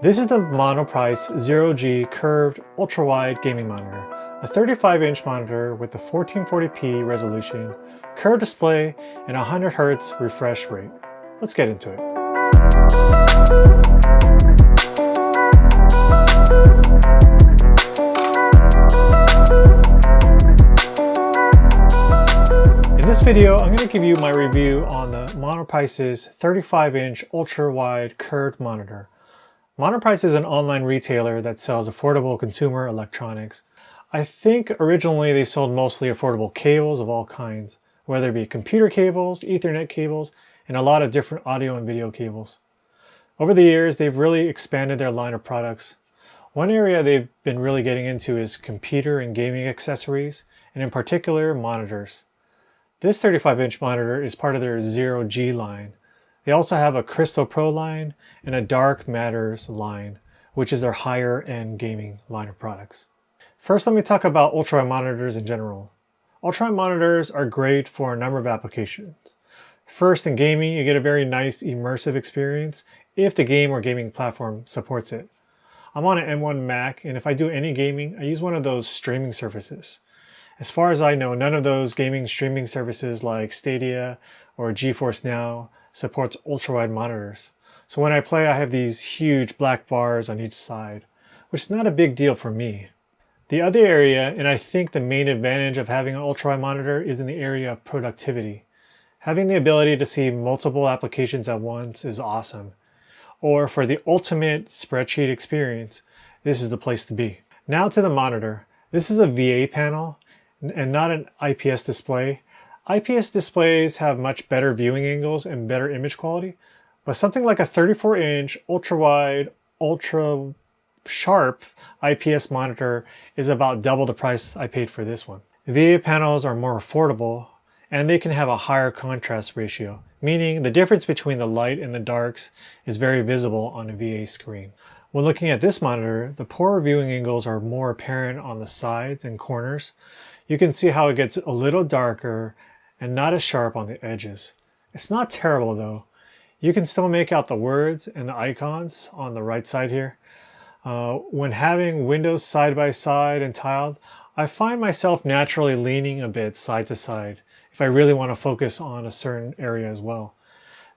This is the Monoprice 0G curved ultra-wide gaming monitor, a 35-inch monitor with a 1440p resolution, curved display, and 100 Hz refresh rate. Let's get into it. In this video, I'm going to give you my review on the Monoprice's 35-inch ultra-wide curved monitor. Monoprice is an online retailer that sells affordable consumer electronics. I think originally they sold mostly affordable cables of all kinds, whether it be computer cables, Ethernet cables, and a lot of different audio and video cables. Over the years, they've really expanded their line of products. One area they've been really getting into is computer and gaming accessories, and in particular, monitors. This 35-inch monitor is part of their 0G line. They also have a Crystal Pro line and a Dark Matters line, which is their higher-end gaming line of products. First, let me talk about ultrawide monitors in general. Ultrawide monitors are great for a number of applications. First, in gaming, you get a very nice immersive experience if the game or gaming platform supports it. I'm on an M1 Mac, and if I do any gaming, I use one of those streaming services. As far as I know, none of those gaming streaming services like Stadia or GeForce Now supports ultrawide monitors. So when I play, I have these huge black bars on each side, which is not a big deal for me. The other area, and I think the main advantage of having an ultrawide monitor, is in the area of productivity. Having the ability to see multiple applications at once is awesome. Or for the ultimate spreadsheet experience, this is the place to be. Now to the monitor. This is a VA panel and not an IPS display. IPS displays have much better viewing angles and better image quality, but something like a 34-inch ultra-wide, ultra-sharp IPS monitor is about double the price I paid for this one. VA panels are more affordable, and they can have a higher contrast ratio, meaning the difference between the light and the darks is very visible on a VA screen. When looking at this monitor, the poorer viewing angles are more apparent on the sides and corners. You can see how it gets a little darker and not as sharp on the edges. It's not terrible though. You can still make out the words and the icons on the right side here. When having windows side by side and tiled, I find myself naturally leaning a bit side to side if I really want to focus on a certain area as well.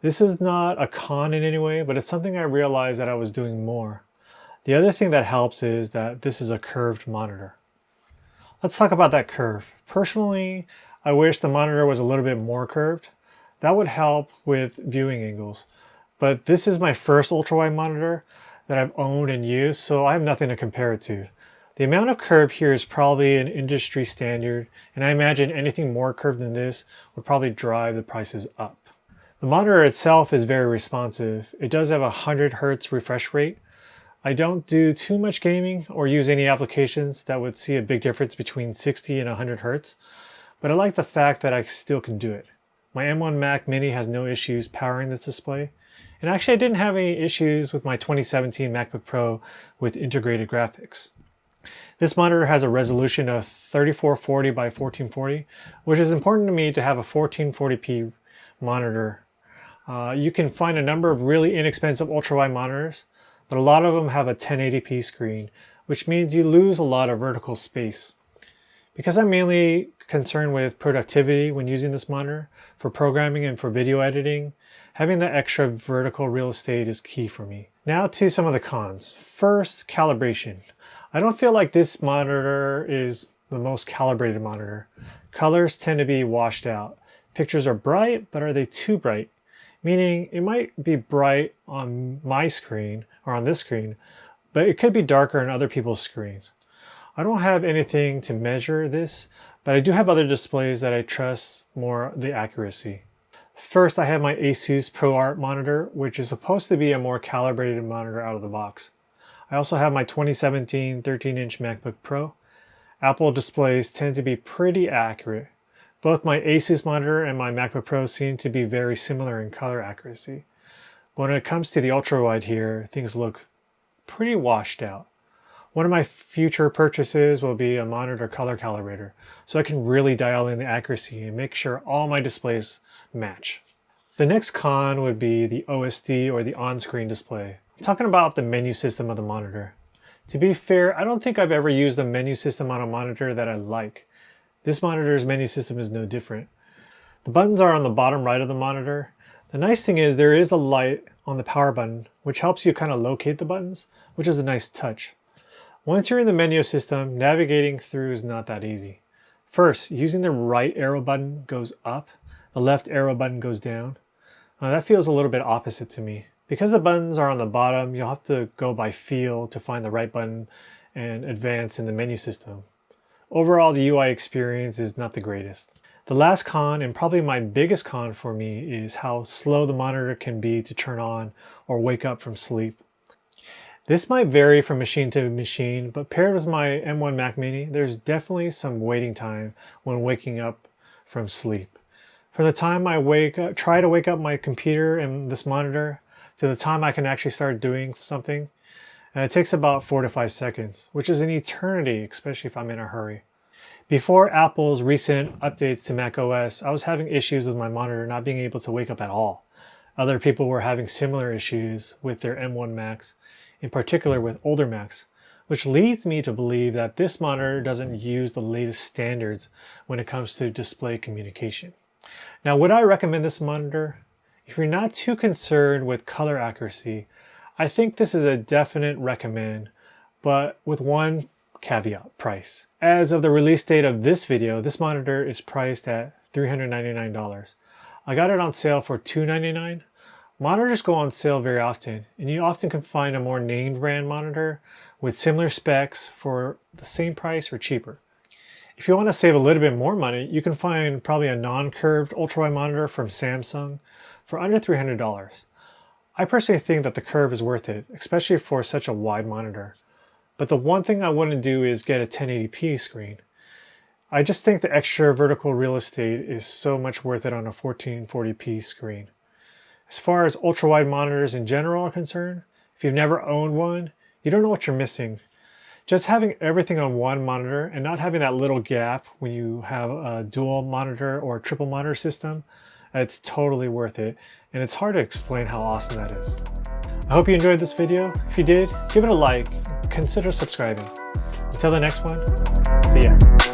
This is not a con in any way, but it's something I realized that I was doing more. The other thing that helps is that this is a curved monitor. Let's talk about that curve. Personally, I wish the monitor was a little bit more curved. That would help with viewing angles. But this is my first ultrawide monitor that I've owned and used, so I have nothing to compare it to. The amount of curve here is probably an industry standard, and I imagine anything more curved than this would probably drive the prices up. The monitor itself is very responsive. It does have a 100 Hz refresh rate. I don't do too much gaming or use any applications that would see a big difference between 60 and 100 Hz, but I like the fact that I still can do it. My M1 Mac Mini has no issues powering this display, and actually I didn't have any issues with my 2017 MacBook Pro with integrated graphics. This monitor has a resolution of 3440 by 1440, which is important to me to have a 1440p monitor. You can find a number of really inexpensive ultrawide monitors, but a lot of them have a 1080p screen, which means you lose a lot of vertical space. Because I'm mainly concerned with productivity when using this monitor, for programming and for video editing, having that extra vertical real estate is key for me. Now to some of the cons. First, calibration. I don't feel like this monitor is the most calibrated monitor. Colors tend to be washed out. Pictures are bright, but are they too bright? Meaning it might be bright on my screen or on this screen, but it could be darker on other people's screens. I don't have anything to measure this, but I do have other displays that I trust more the accuracy. First, I have my Asus ProArt monitor, which is supposed to be a more calibrated monitor out of the box. I also have my 2017 13-inch MacBook Pro. Apple displays tend to be pretty accurate. Both my Asus monitor and my MacBook Pro seem to be very similar in color accuracy. But when it comes to the ultrawide here, things look pretty washed out. One of my future purchases will be a monitor color calibrator, so I can really dial in the accuracy and make sure all my displays match. The next con would be the OSD or the on-screen display. Talking about the menu system of the monitor. To be fair, I don't think I've ever used a menu system on a monitor that I like. This monitor's menu system is no different. The buttons are on the bottom right of the monitor. The nice thing is there is a light on the power button, which helps you kind of locate the buttons, which is a nice touch. Once you're in the menu system, navigating through is not that easy. First, using the right arrow button goes up, the left arrow button goes down. That feels a little bit opposite to me. Because the buttons are on the bottom, you'll have to go by feel to find the right button and advance in the menu system. Overall, the UI experience is not the greatest. The last con, and probably my biggest con for me, is how slow the monitor can be to turn on or wake up from sleep. This might vary from machine to machine, but paired with my M1 Mac Mini, there's definitely some waiting time when waking up from sleep. From the time I try to wake up my computer and this monitor, to the time I can actually start doing something, it takes about 4 to 5 seconds, which is an eternity, especially if I'm in a hurry. Before Apple's recent updates to macOS, I was having issues with my monitor not being able to wake up at all. Other people were having similar issues with their M1 Macs, in particular with older Macs, which leads me to believe that this monitor doesn't use the latest standards when it comes to display communication. Now, would I recommend this monitor? If you're not too concerned with color accuracy, I think this is a definite recommend, but with one caveat: price. As of the release date of this video, this monitor is priced at $399. I got it on sale for $299. Monitors go on sale very often, and you often can find a more named brand monitor with similar specs for the same price or cheaper. If you want to save a little bit more money, you can find probably a non-curved ultrawide monitor from Samsung for under $300. I personally think that the curve is worth it, especially for such a wide monitor. But the one thing I wouldn't do is get a 1080p screen. I just think the extra vertical real estate is so much worth it on a 1440p screen. As far as ultrawide monitors in general are concerned, if you've never owned one, you don't know what you're missing. Just having everything on one monitor and not having that little gap when you have a dual monitor or triple monitor system, it's totally worth it, and it's hard to explain how awesome that is. I hope you enjoyed this video. If you did, give it a like, consider subscribing. Until the next one, see ya.